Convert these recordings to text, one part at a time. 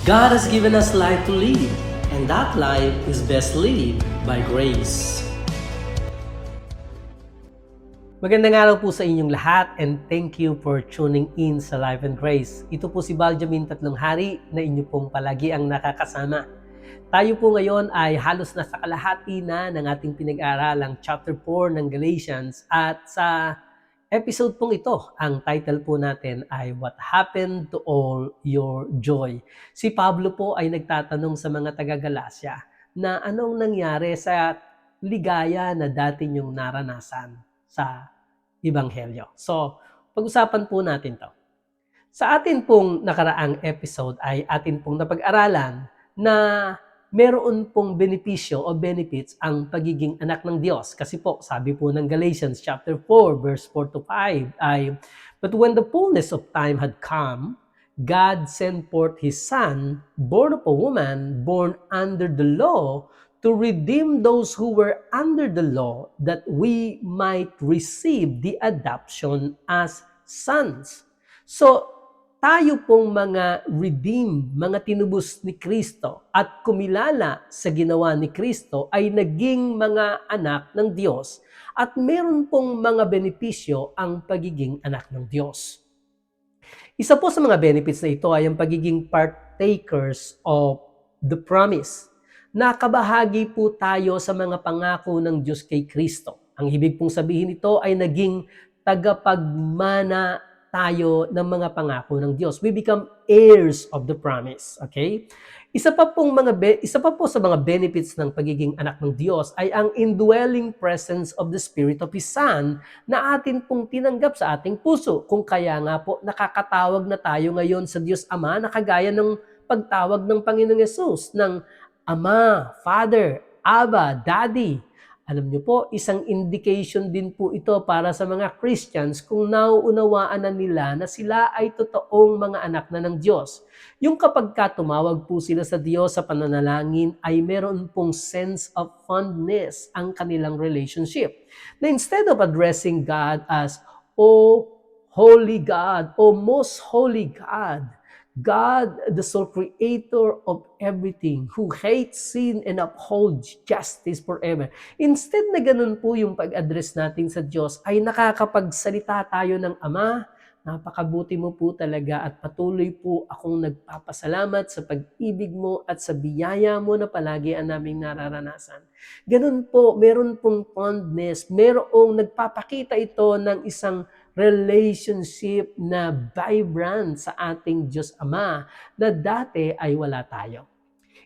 God has given us life to live, and that life is best lived by grace. Magandang araw po sa inyong lahat and thank you for tuning in sa Life and Grace. Ito po si Baljamin Tatlong Hari na inyo pong palagi ang nakakasama. Tayo po ngayon ay halos nasa kalahati na ng ating pinag-aaralang chapter 4 ng Galatians at sa episode pong ito, ang title po natin ay What Happened to All Your Joy? Si Pablo po ay nagtatanong sa mga taga-Galacia na anong nangyari sa ligaya na dati niyong naranasan sa Ebanghelyo. So, pag-usapan po natin to. Sa atin pong nakaraang episode ay atin pong napag-aralan na meron pong benepisyo o benefits ang pagiging anak ng Diyos. Kasi po, sabi po ng Galatians chapter 4, verse 4 to 5 ay, But when the fullness of time had come, God sent forth His Son, born of a woman, born under the law, to redeem those who were under the law, that we might receive the adoption as sons. So, tayo pong mga redeemed, mga tinubos ni Kristo at kumilala sa ginawa ni Kristo ay naging mga anak ng Diyos at meron pong mga benepisyo ang pagiging anak ng Diyos. Isa po sa mga benefits na ito ay ang pagiging partakers of the promise. Nakabahagi po tayo sa mga pangako ng Diyos kay Kristo. Ang ibig pong sabihin nito ay naging tagapagmana tayo ng mga pangako ng Diyos. We become heirs of the promise. Okay? Isa pa po sa mga benefits ng pagiging anak ng Diyos ay ang indwelling presence of the Spirit of His Son na atin pong tinanggap sa ating puso. Kung kaya nga po nakakatawag na tayo ngayon sa Diyos Ama na kagaya ng pagtawag ng Panginoong Yesus ng Ama, Father, Abba, Daddy. Alam niyo po, isang indication din po ito para sa mga Christians kung nauunawaan na nila na sila ay totoong mga anak na ng Diyos. Yung kapag tumawag po sila sa Diyos sa pananalangin ay meron pong sense of fondness ang kanilang relationship. Na instead of addressing God as, O Holy God, O Most Holy God, God, the sole creator of everything, who hates sin and upholds justice forever. Instead na ganun po yung pag-address natin sa Diyos, ay nakakapagsalita tayo ng Ama, napakabuti mo po talaga at patuloy po akong nagpapasalamat sa pag-ibig mo at sa biyaya mo na palagi ang naming nararanasan. Ganun po, meron pong fondness, merong nagpapakita ito ng isang relationship na vibrant sa ating Diyos Ama na dati ay wala tayo.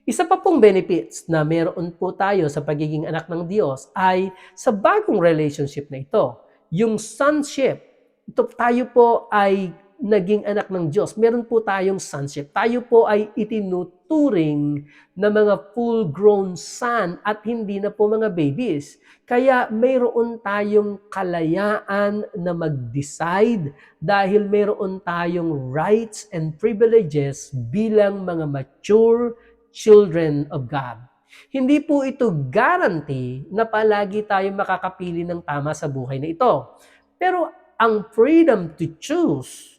Isa pa pong benefits na meron po tayo sa pagiging anak ng Diyos ay sa bagong relationship na ito, yung sonship. Ito, tayo po ay naging anak ng Diyos. Meron po tayong sonship. Tayo po ay itinuturing na mga full-grown son at hindi na po mga babies. Kaya mayroon tayong kalayaan na mag-decide dahil mayroon tayong rights and privileges bilang mga mature children of God. Hindi po ito guarantee na palagi tayo makakapili ng tama sa buhay na ito. Pero ang freedom to choose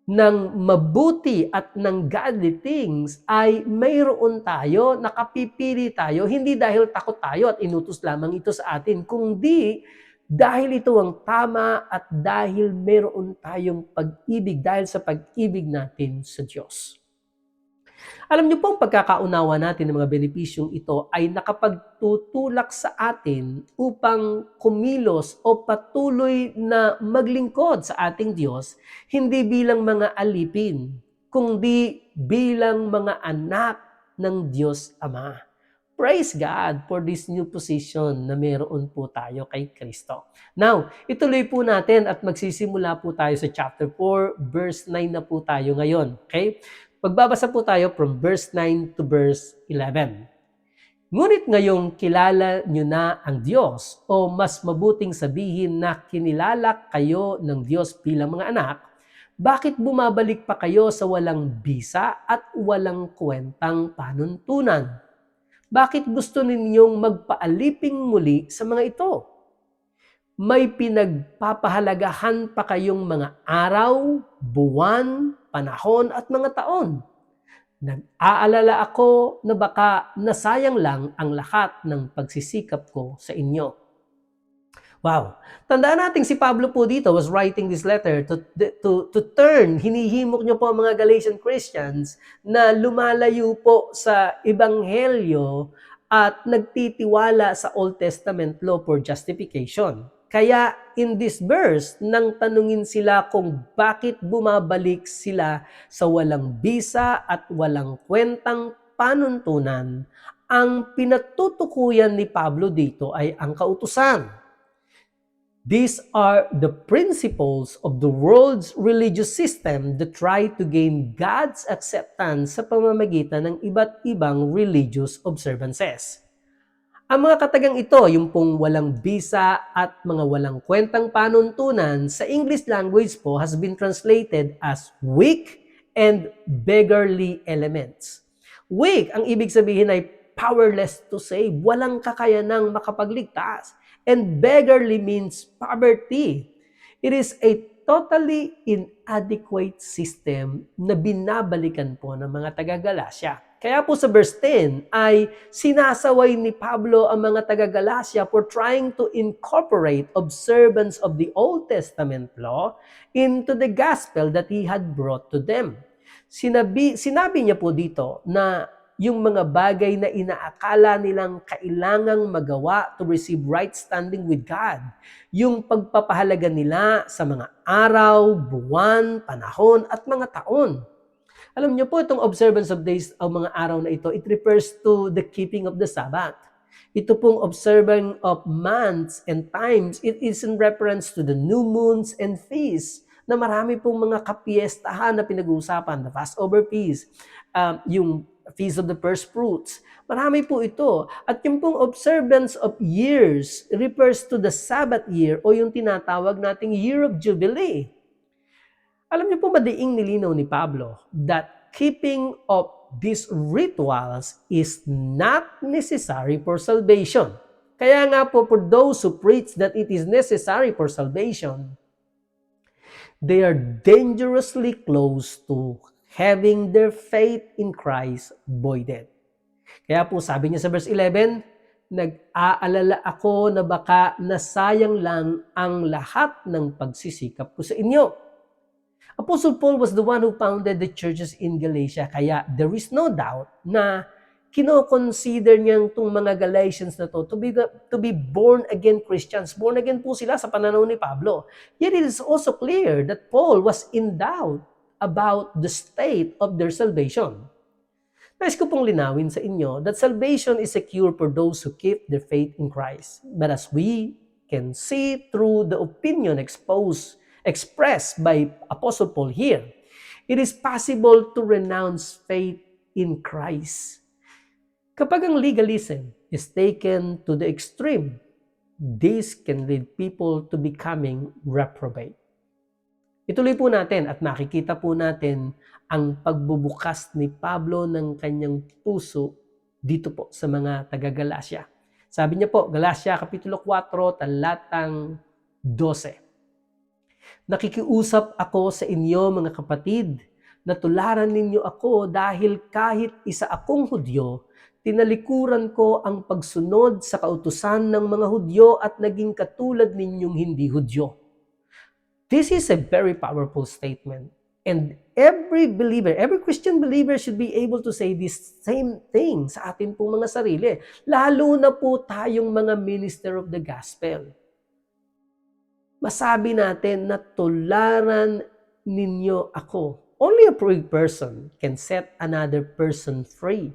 ng mabuti at ng godly things ay mayroon tayo, nakapipili tayo, hindi dahil takot tayo at inutos lamang ito sa atin, kundi dahil ito ang tama at dahil mayroon tayong pag-ibig, dahil sa pag-ibig natin sa Diyos. Alam niyo po, ang pagkakaunawa natin ng mga benepisyong ito ay nakapagtutulak sa atin upang kumilos o patuloy na maglingkod sa ating Diyos, hindi bilang mga alipin, kundi bilang mga anak ng Diyos Ama. Praise God for this new position na meron po tayo kay Kristo. Now, ituloy po natin at magsisimula po tayo sa chapter 4, verse 9 na po tayo ngayon. Okay? Magbabasa po tayo from verse 9 to verse 11. Ngunit ngayong kilala nyo na ang Diyos, o mas mabuting sabihin na kinilala kayo ng Diyos bilang mga anak, bakit bumabalik pa kayo sa walang bisa at walang kwentang panuntunan? Bakit gusto ninyong magpaaliping muli sa mga ito? May pinagpapahalagahan pa kayong mga araw, buwan, panahon at mga taon. Nag-aalala ako na baka nasayang lang ang lahat ng pagsisikap ko sa inyo. Wow! Tandaan natin si Pablo po dito was writing this letter to turn, hinihimok niyo po ang mga Galatian Christians na lumalayo po sa Ebanghelyo at nagtitiwala sa Old Testament law for justification. Kaya in this verse, nang tanungin sila kung bakit bumabalik sila sa walang bisa at walang kwentang panuntunan, ang pinatutukuyan ni Pablo dito ay ang kautusan. These are the principles of the world's religious system that try to gain God's acceptance sa pamamagitan ng iba't ibang religious observances. Ang mga katagang ito, yung pong walang bisa at mga walang kwentang panuntunan, sa English language po has been translated as weak and beggarly elements. Weak, ang ibig sabihin ay powerless to save, walang kakayanang makapagligtas. And beggarly means poverty. It is a totally inadequate system na binabalikan po ng mga taga-Galasya. Kaya po sa verse 10 ay sinasaway ni Pablo ang mga taga-Galasya for trying to incorporate observance of the Old Testament law into the gospel that he had brought to them. Sinabi niya po dito na yung mga bagay na inaakala nilang kailangang magawa to receive right standing with God. Yung pagpapahalaga nila sa mga araw, buwan, panahon, at mga taon. Alam niyo po, itong observance of days, ang mga araw na ito, it refers to the keeping of the Sabbath. Ito pong observing of months and times, it is in reference to the new moons and feasts na marami pong mga kapiestahan na pinag-uusapan, the Passover feast, yung Feast of the First Fruits. Marami po ito. At yung pong observance of years refers to the Sabbath year o yung tinatawag nating Year of Jubilee. Alam niyo po, madiing nilinaw ni Pablo that keeping of these rituals is not necessary for salvation. Kaya nga po, for those who preach that it is necessary for salvation, they are dangerously close to having their faith in Christ voided. Kaya po sabi niya sa verse 11, nag-aalala ako na baka nasayang lang ang lahat ng pagsisikap ko sa inyo. Apostle Paul was the one who founded the churches in Galatia, kaya there is no doubt na kino-consider niyang itong mga Galatians na to be born again Christians. Born again po sila sa pananaw ni Pablo. Yet it is also clear that Paul was in doubt about the state of their salvation. Nais ko pong linawin sa inyo that salvation is secure for those who keep their faith in Christ. But as we can see through the opinion expressed by Apostle Paul here, it is possible to renounce faith in Christ. Kapag ang legalism is taken to the extreme, this can lead people to becoming reprobate. Ituloy po natin at makikita po natin ang pagbubukas ni Pablo ng kanyang puso dito po sa mga taga-Galasya. Sabi niya po, Galasya Kapitulo 4, talatang 12. Nakikiusap ako sa inyo mga kapatid, na tularan ninyo ako dahil kahit isa akong Hudyo, tinalikuran ko ang pagsunod sa kautusan ng mga Hudyo at naging katulad ninyong hindi Hudyo. This is a very powerful statement. And every believer, every Christian believer should be able to say this same thing sa atin pong mga sarili. Lalo na po tayong mga minister of the gospel. Masabi natin na tularan ninyo ako. Only a free person can set another person free.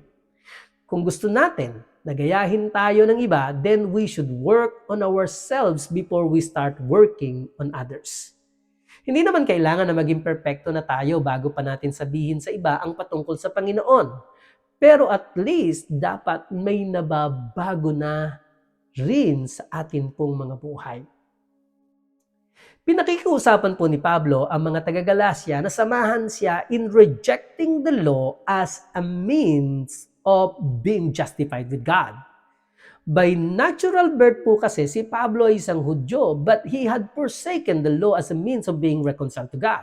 Kung gusto natin na gayahin tayo ng iba, then we should work on ourselves before we start working on others. Hindi naman kailangan na maging perpekto na tayo bago pa natin sabihin sa iba ang patungkol sa Panginoon. Pero at least dapat may nababago na rin sa atin pong mga buhay. Pinakikiusapan po ni Pablo ang mga taga-Galasya na samahan siya in rejecting the law as a means of being justified with God. By natural birth po kasi si Pablo ay isang Hudyo, but he had forsaken the law as a means of being reconciled to God.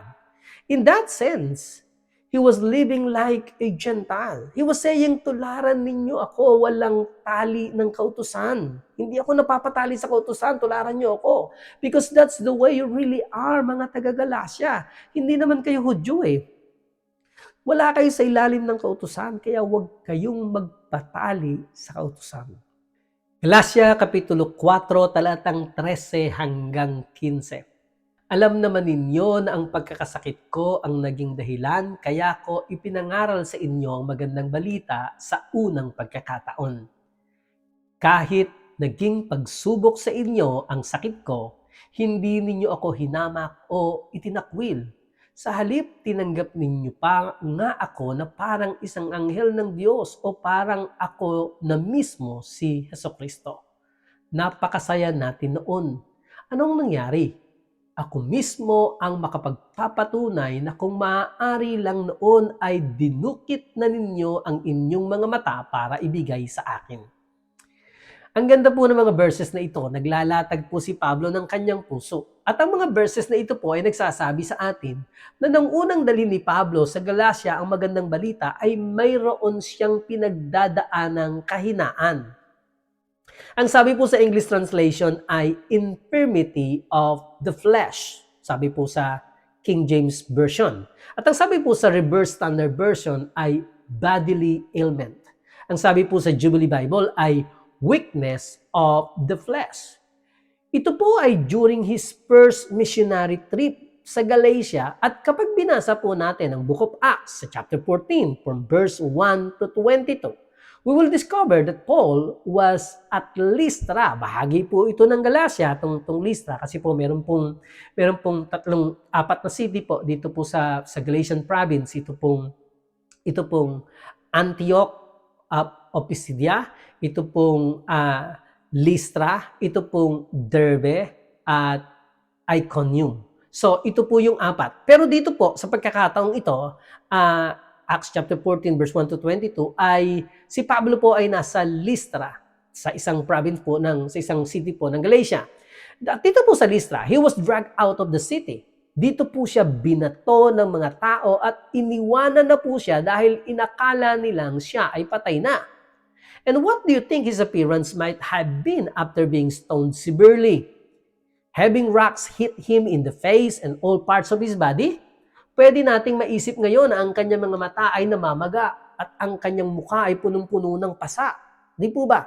In that sense, He was living like a Gentile. He was saying, tularan ninyo ako, walang tali ng kautusan. Hindi ako napapatali sa kautusan, tularan niyo ako. Because that's the way you really are, mga taga-Galasya. Hindi naman kayo Hudyo eh. Wala kayo sa ilalim ng kautusan, kaya huwag kayong magpatali sa kautusan. Galasya Kapitulo 4, talatang 13 hanggang 15. Alam naman ninyo na ang pagkakasakit ko ang naging dahilan, kaya ko ipinangaral sa inyo ang magandang balita sa unang pagkakataon. Kahit naging pagsubok sa inyo ang sakit ko, hindi ninyo ako hinamak o itinakwil. Sa halip, tinanggap ninyo pa nga ako na parang isang anghel ng Diyos o parang ako na mismo si Hesukristo. Napakasaya natin noon. Anong nangyari? Ako mismo ang makapagpapatunay na kung maaari lang noon ay dinukit na ninyo ang inyong mga mata para ibigay sa akin. Ang ganda po ng mga verses na ito, naglalatag po si Pablo ng kanyang puso. At ang mga verses na ito po ay nagsasabi sa atin na nang unang dalhin ni Pablo sa Galacia ang magandang balita ay mayroon siyang pinagdadaanang kahinaan. Ang sabi po sa English translation ay infirmity of the flesh. Sabi po sa King James Version. At ang sabi po sa Revised Standard Version ay bodily ailment. Ang sabi po sa Jubilee Bible ay weakness of the flesh. Ito po ay during his first missionary trip sa Galatia at kapag binasa po natin ang Book of Acts sa chapter 14 from verse 1 to 22, we will discover that Paul was at Lystra. Bahagi po ito ng Galacia, itong Lystra, kasi po meron pong apat na city po dito po sa Galatian province. Ito pong Antioch of Pisidia, ito pong Lystra, ito pong Derbe, at Iconium. So, ito po yung apat. Pero dito po, sa pagkakataong ito, Acts chapter 14 verse 1 to 22 ay si Pablo po ay nasa Lystra sa isang province po sa isang city po ng Galatia. Dito po sa Lystra, he was dragged out of the city. Dito po siya binato ng mga tao at iniwanan na po siya dahil inakala nilang siya ay patay na. And what do you think his appearance might have been after being stoned severely? Having rocks hit him in the face and all parts of his body? Pwede nating maisip ngayon na ang kanyang mga mata ay namamaga at ang kanyang mukha ay punong-puno ng pasa. Di po ba?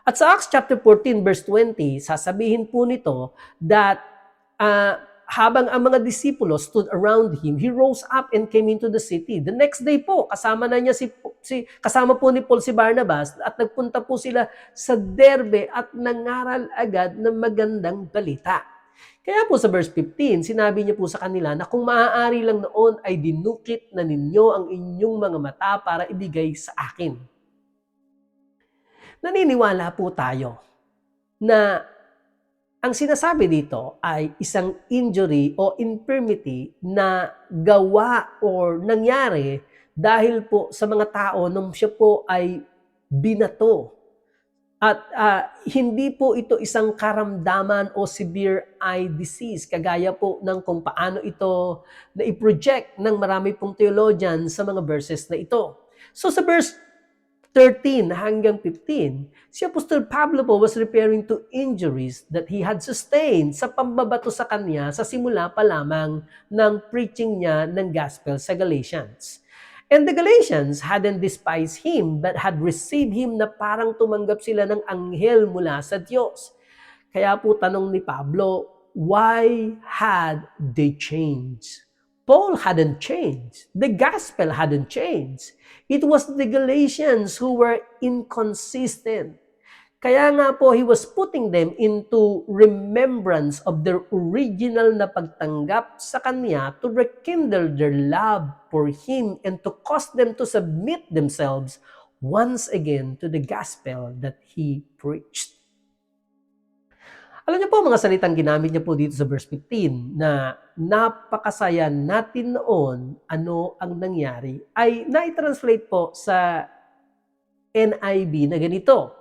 At sa Acts chapter 14 verse 20, sasabihin po nito that habang ang mga disipulo stood around him, he rose up and came into the city. The next day po, kasama po ni Paul si Barnabas at nagpunta po sila sa Derbe at nangaral agad ng magandang balita. Kaya po sa verse 15, sinabi niya po sa kanila na kung maaari lang noon ay dinukit na ninyo ang inyong mga mata para ibigay sa akin. Naniniwala po tayo na ang sinasabi dito ay isang injury o infirmity na gawa or nangyari dahil po sa mga tao nung siya po ay binato. At hindi po ito isang karamdaman o severe eye disease, kagaya po ng kung paano ito na-project ng marami pong theologian sa mga verses na ito. So sa verse 13 hanggang 15, si Apostol Pablo po was referring to injuries that he had sustained sa pambabato sa kanya sa simula pa lamang ng preaching niya ng gospel sa Galatians. And the Galatians hadn't despised him but had received him na parang tumanggap sila ng anghel mula sa Diyos. Kaya po tanong ni Pablo, why had they changed? Paul hadn't changed. The gospel hadn't changed. It was the Galatians who were inconsistent. Kaya nga po, he was putting them into remembrance of their original na pagtanggap sa kanya to rekindle their love for him and to cause them to submit themselves once again to the gospel that he preached. Alam niyo po mga salitang ginamit niya po dito sa verse 15 na napakasaya natin noon ano ang nangyari ay na-translate po sa NIV na ganito.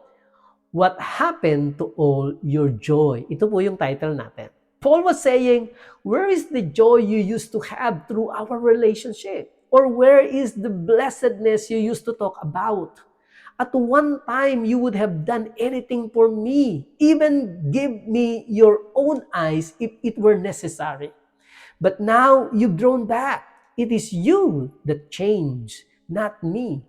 What happened to all your joy? Ito po yung title natin. Paul was saying, where is the joy you used to have through our relationship? Or where is the blessedness you used to talk about? At one time, you would have done anything for me, even give me your own eyes if it were necessary. But now you've drawn back. It is you that change, not me.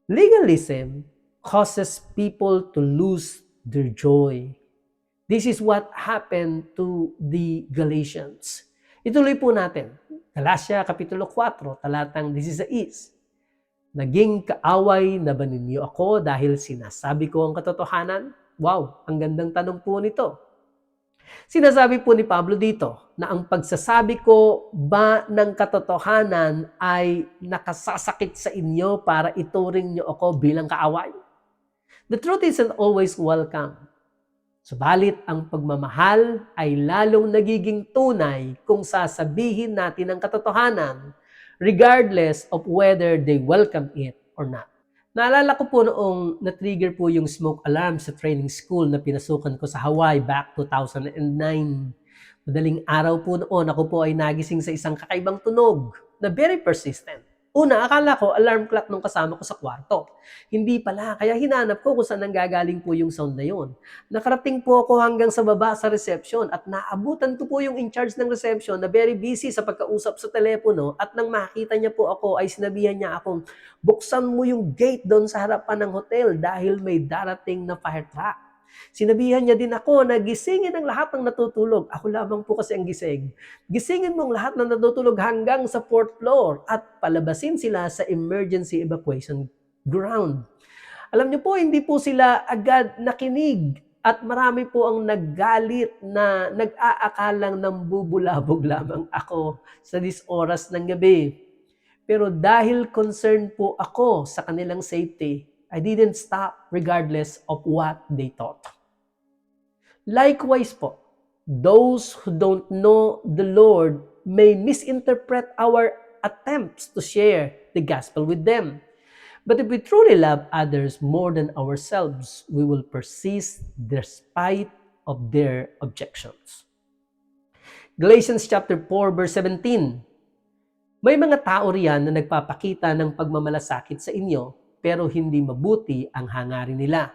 Legalism causes people to lose their joy. This is what happened to the Galatians. Ituloy po natin. Galatia Kapitulo 4, talatang 16. Naging kaaway na ba ninyo ako dahil sinasabi ko ang katotohanan? Wow, ang gandang tanong po nito. Sinasabi po ni Pablo dito na ang pagsasabi ko ba ng katotohanan ay nakasasakit sa inyo para ituring niyo ako bilang kaaway? The truth isn't always welcome. Subalit ang pagmamahal ay lalong nagiging tunay kung sasabihin natin ang katotohanan regardless of whether they welcome it or not. Naalala ko po noong na-trigger po yung smoke alarm sa training school na pinasukan ko sa Hawaii back 2009. Madaling araw po noon, ako po ay nagising sa isang kakaibang tunog na very persistent. Una, akala ko alarm clock nung kasama ko sa kwarto. Hindi pala, kaya hinanap ko kung saan nanggagaling po yung sound na yun. Nakarating po ako hanggang sa baba sa reception at naabutan ko po yung in-charge ng reception na very busy sa pagkausap sa telepono at nang makita niya po ako ay sinabihan niya akong buksan mo yung gate doon sa harapan ng hotel dahil may darating na fire truck. Sinabihan niya din ako na gisingin ang lahat ng natutulog. Ako lamang po kasi ang gising. Gisingin mo ang lahat ng natutulog hanggang sa 4th floor at palabasin sila sa emergency evacuation ground. Alam niyo po, hindi po sila agad nakinig at marami po ang naggalit na nag-aakalang nambubulabog lamang ako sa oras ng gabi. Pero dahil concerned po ako sa kanilang safety, I didn't stop regardless of what they thought. Likewise po, those who don't know the Lord may misinterpret our attempts to share the gospel with them. But if we truly love others more than ourselves, we will persist despite of their objections. Galatians chapter 4 verse 17. May mga tao riyan na nagpapakita ng pagmamalasakit sa inyo, pero hindi mabuti ang hangarin nila.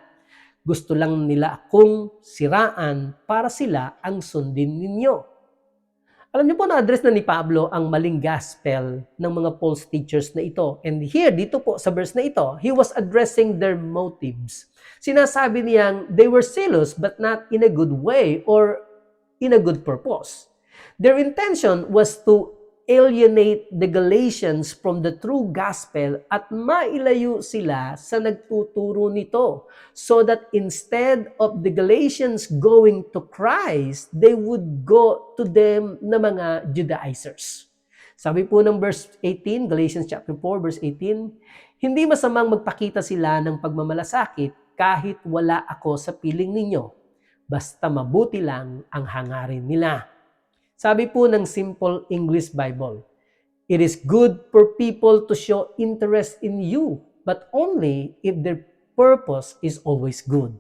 Gusto lang nila akong siraan para sila ang sundin ninyo. Alam niyo po, na-address na ni Pablo ang maling gospel ng mga false teachers na ito. And here, dito po sa verse na ito, he was addressing their motives. Sinasabi niyang they were zealous but not in a good way or in a good purpose. Their intention was to alienate the Galatians from the true gospel at mailayo sila sa nagtuturo nito so that instead of the Galatians going to Christ, they would go to them na mga Judaizers. Sabi po ng verse 18, Galatians chapter 4 verse 18, hindi masamang magpakita sila ng pagmamalasakit kahit wala ako sa piling ninyo, basta mabuti lang ang hangarin nila. Sabi po ng Simple English Bible, it is good for people to show interest in you, but only if their purpose is always good.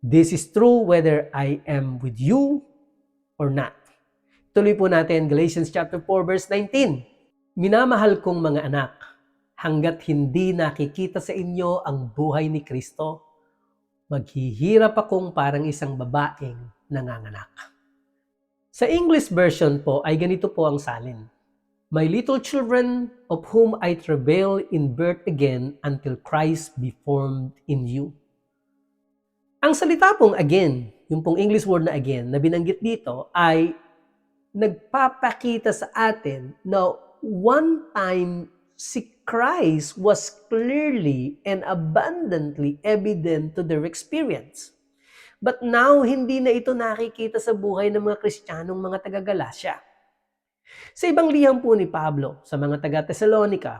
This is true whether I am with you or not. Tuloy po natin Galatians chapter 4 verse 19. Minamahal kong mga anak, hanggat hindi nakikita sa inyo ang buhay ni Kristo, maghihirap akong parang isang babaeng nanganganak. Sa English version po ay ganito po ang salin. My little children, of whom I travail in birth again until Christ be formed in you. Ang salita pong again, yung pong English word na again, na binanggit dito ay nagpapakita sa atin na one time si Christ was clearly and abundantly evident to their experience. But now, hindi na ito nakikita sa buhay ng mga Kristiyanong mga taga-Galacia. Sa ibang liham po ni Pablo sa mga taga-Thessalonica,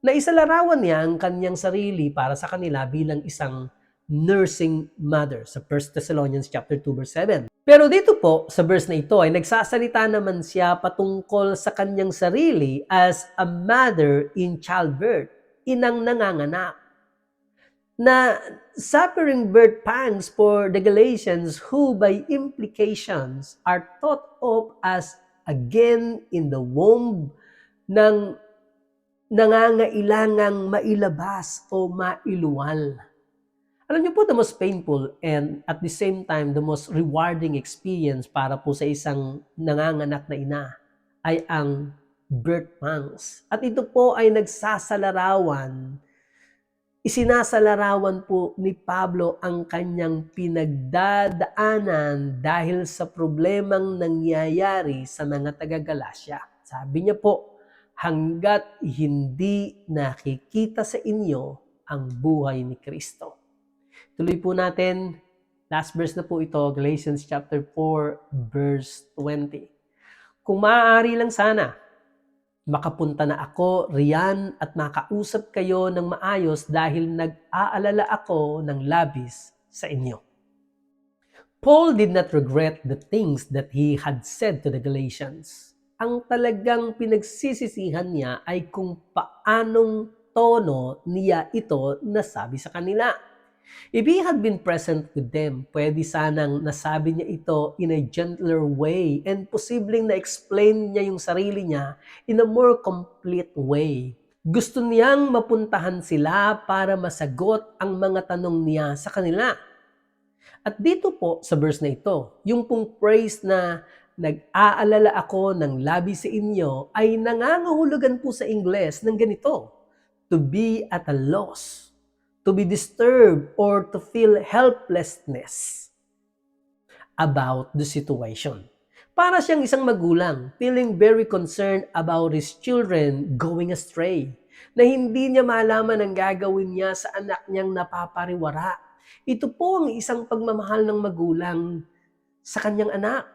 na isalarawan niya ang kanyang sarili para sa kanila bilang isang nursing mother sa 1 Thessalonians chapter 2 verse 7. Pero dito po, sa verse na ito, ay nagsasalita naman siya patungkol sa kanyang sarili as a mother in childbirth, inang nanganganak, na suffering birth pangs for the Galatians who by implications are thought of as again in the womb ng nangangailangang mailabas o mailuwal. Alam niyo po, the most painful and at the same time, the most rewarding experience para po sa isang nanganganak na ina ay ang birth pangs. At ito po ay isinasalarawan po ni Pablo ang kanyang pinagdadaanan dahil sa problemang nangyayari sa mga taga-Galasya. Sabi niya po, hanggat hindi nakikita sa inyo ang buhay ni Kristo. Tuloy po natin, last verse na po ito, Galatians chapter 4, verse 20. Kung maaari lang sana, makapunta na ako riyan at makausap kayo ng maayos dahil nag-aalala ako ng labis sa inyo. Paul did not regret the things that he had said to the Galatians. Ang talagang pinagsisisihan niya ay kung paanong tono niya ito nasabi sa kanila. If he had been present with them, pwede sanang nasabi niya ito in a gentler way and posibleng na-explain niya yung sarili niya in a more complete way. Gusto niyang mapuntahan sila para masagot ang mga tanong niya sa kanila. At dito po sa verse na ito, yung pong phrase na nag-aalala ako ng labis sa inyo ay nangangahulugan po sa Ingles ng ganito, to be at a loss, to be disturbed, or to feel helplessness about the situation. Para siyang isang magulang, feeling very concerned about his children going astray, na hindi niya malaman ang gagawin niya sa anak niyang napapariwara. Ito po ang isang pagmamahal ng magulang sa kanyang anak.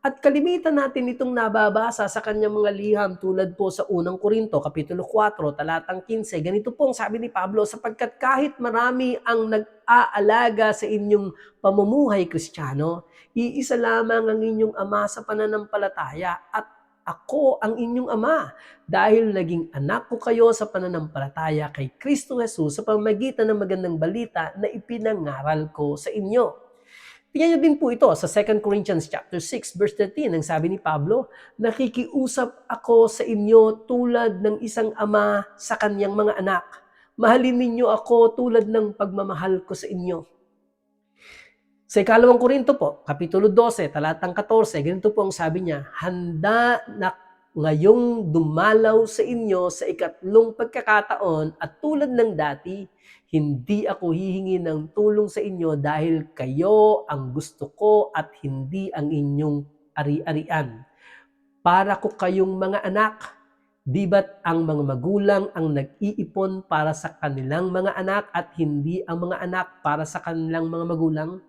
At kalimitan natin itong nababasa sa kanyang mga liham tulad po sa unang Korinto, Kapitulo 4, talatang 15. Ganito po ang sabi ni Pablo, sapagkat kahit marami ang nag-aalaga sa inyong pamumuhay Kristiyano, iisa lamang ang inyong ama sa pananampalataya at ako ang inyong ama dahil naging anak ko kayo sa pananampalataya kay Kristo Jesus sa pamamagitan ng magandang balita na ipinangaral ko sa inyo. Tingnan niyo din po ito sa 2 Corinthians chapter 6 verse 13. Ang sabi ni Pablo, nakikiusap ako sa inyo tulad ng isang ama sa kanyang mga anak. Mahalin ninyo ako tulad ng pagmamahal ko sa inyo. Sa 2 Korinto po, Kapitulo 12, talatang 14, ganito po ang sabi niya, handa na ngayong dumalaw sa inyo sa ikatlong pagkakataon at tulad ng dati, hindi ako hihingi ng tulong sa inyo dahil kayo ang gusto ko at hindi ang inyong ari-arian. Para ko kayong mga anak, di ba't ang mga magulang ang nag-iipon para sa kanilang mga anak at hindi ang mga anak para sa kanilang mga magulang?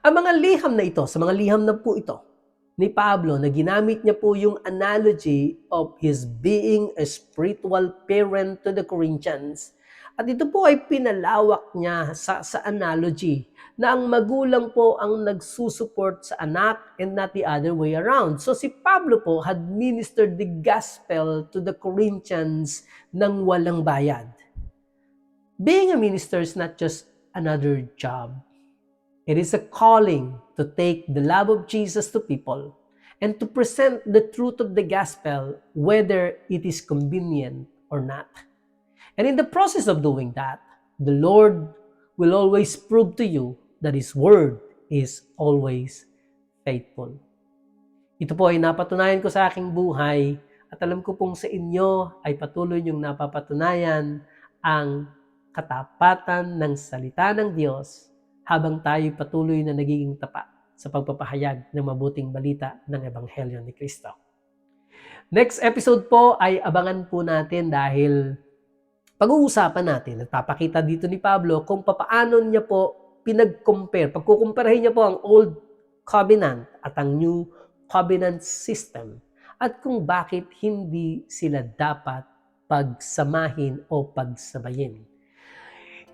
Ang mga liham na ito, sa mga liham na po ito, ni Pablo na ginamit niya po yung analogy of his being a spiritual parent to the Corinthians. At ito po ay pinalawak niya sa analogy na ang magulang po ang nagsusupport sa anak and not the other way around. So si Pablo po had ministered the gospel to the Corinthians nang walang bayad. Being a minister is not just another job. It is a calling to take the love of Jesus to people and to present the truth of the gospel whether it is convenient or not. And in the process of doing that, the Lord will always prove to you that His Word is always faithful. Ito po ay napatunayan ko sa aking buhay at alam ko pong sa inyo ay patuloy niyong napapatunayan ang katapatan ng salita ng Diyos habang tayo patuloy na nagiging tapat sa pagpapahayag ng mabuting balita ng Ebanghelyo ni Kristo. Next episode po ay abangan po natin dahil pag-uusapan natin at papakita dito ni Pablo kung paano niya po pinag-compare, pagkukumparahin niya po ang Old Covenant at ang New Covenant system at kung bakit hindi sila dapat pagsamahin o pagsabayin.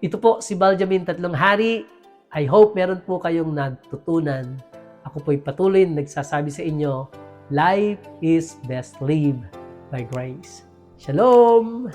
Ito po si Baljamin Tatlong Hari. I hope meron po kayong natutunan. Ako po'y patuloy nagsasabi sa inyo, life is best lived by grace. Shalom!